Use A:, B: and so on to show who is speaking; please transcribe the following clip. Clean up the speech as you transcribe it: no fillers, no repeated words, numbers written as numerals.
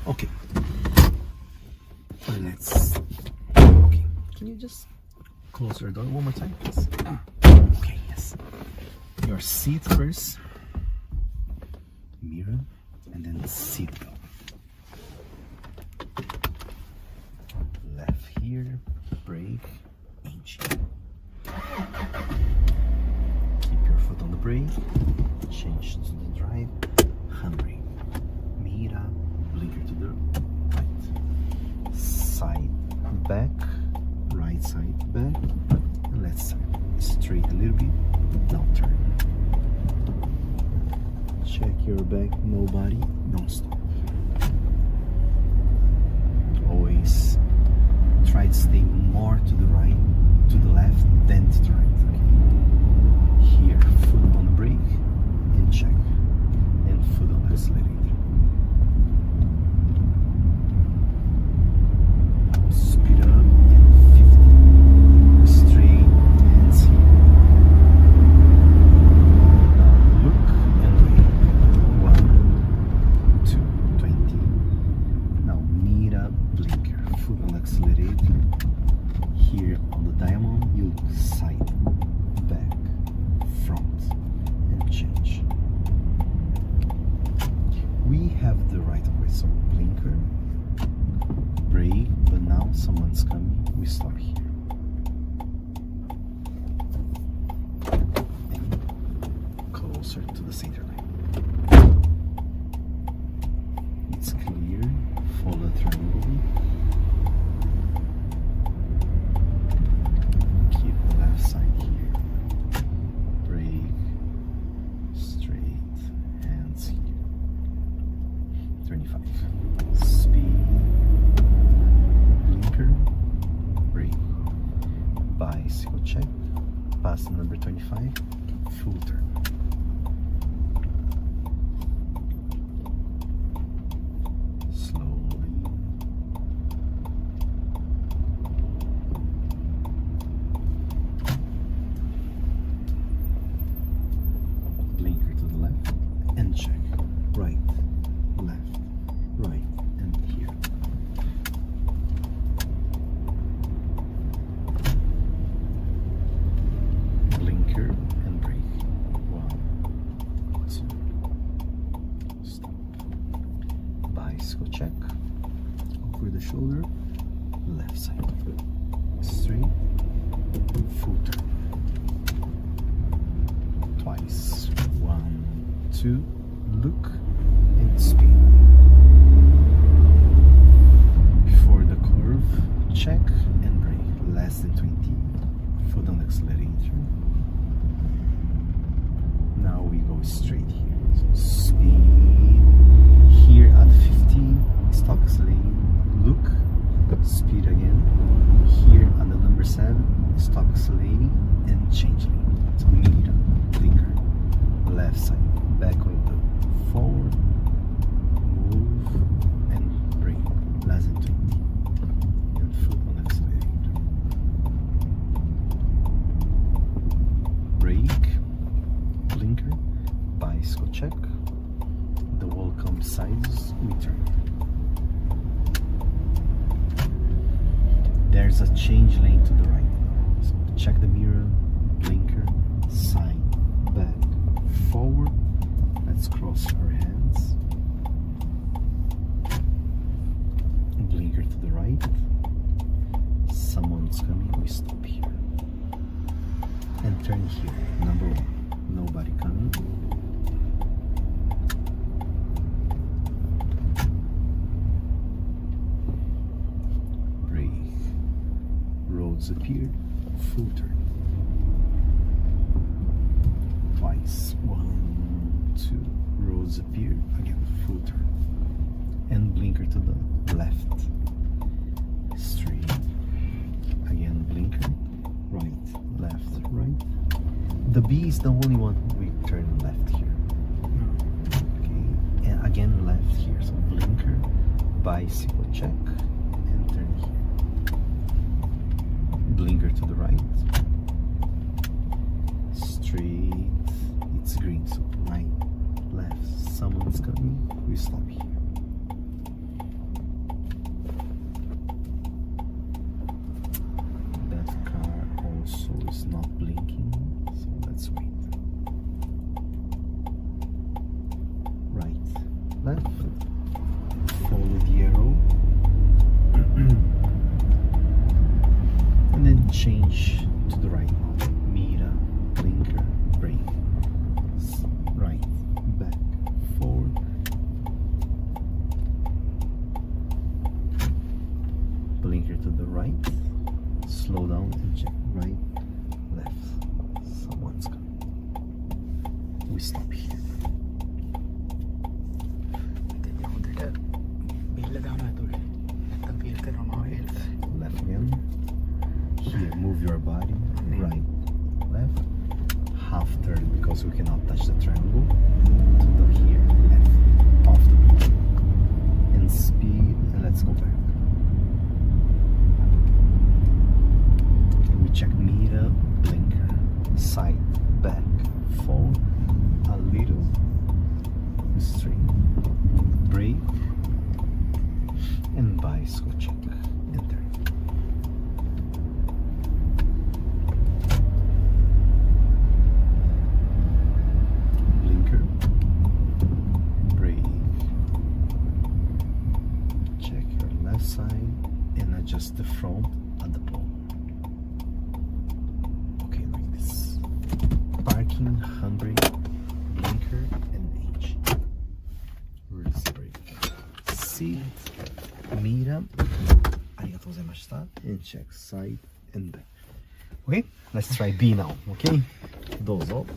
A: Okay. Let's. Okay. Can you just close your door one more time, please? Okay. Yes. Your seat first. Mirror, and then seat belt. Left here. Brake. Engine. Keep your foot on the brake. Change to the drive. Handbrake. Mira. Blinker to the right. Side back. Right side back. And left side. Straight a little bit. Now turn. Check your back. Nobody. Don't stop. Always try to stay more to the right, to the left, than to the right. Okay. Here, foot on the brake, and check, and foot on the accelerator. Speed up and 50. Straight and see. Now look and wait. 1, 2, 20. Now meet up, blinker, foot on the accelerator. Here on the diamond, you look side, back, front, and change. We have the right of way, so blinker, brake, but now someone's coming, we stop here. And closer to the center line. It's clear, follow the triangle. Left side here, brake, straight, hands here, 25, speed, blinker, brake, bicycle check, pass number 25, full turn. Check, right, left, right, and here. Blinker and brake. 1, 2, stop. Bicycle check, over the shoulder, left side, straight, full turn. Twice, 1, 2. Look and speed. Before the curve, check and brake. Less than 20. Foot on the accelerator. Now we go straight here. So speed. Here at 15. Stop accelerating. Look. Speed again. Here at the number 7. Stop accelerating and change lane. So we need a blinker. Left side. Back window. Forward, move, and brake, less than 20, and foot on the accelerator. Brake, blinker, bicycle check, the wall comes sides, we turn. There's a change lane to the right, so check the mirror, blinker, side, back, forward. Let's cross our hands. Blinker to the right. Someone's coming, we stop here. And turn here, number 1. Nobody coming. Brake. Roads appear, full turn. Twice, 1, 2, roads appear, again, full turn. And blinker to the left. Straight. Again, blinker. Right, left, right. The B is the only one we turn left here. Okay, and again, left here. So blinker, bicycle check, and turn here. Blinker to the right. Straight. It's green, so right, left, someone's coming, we stop here. left, follow the arrow, and then change to the right. Mira, blinker, brake, right, back, forward, blinker to the right, slow down and check right, left. Someone's coming. We stop here. Left again. Here, move your body. Right, left. Half turn because we cannot touch the triangle. To the here, left, off the beat. And speed, and let's go back. We check meter, blinker, side, back, forward, a little straight, brake, and bicycle check, enter. Blinker, brake, check your left side, and adjust the front at the pole. Okay, like this. Parking, handbrake, blinker, and H. Release brake. Seat, mira, arigatou gozaimashita, and check side and back. Okay, let's try B now, okay? Dozo.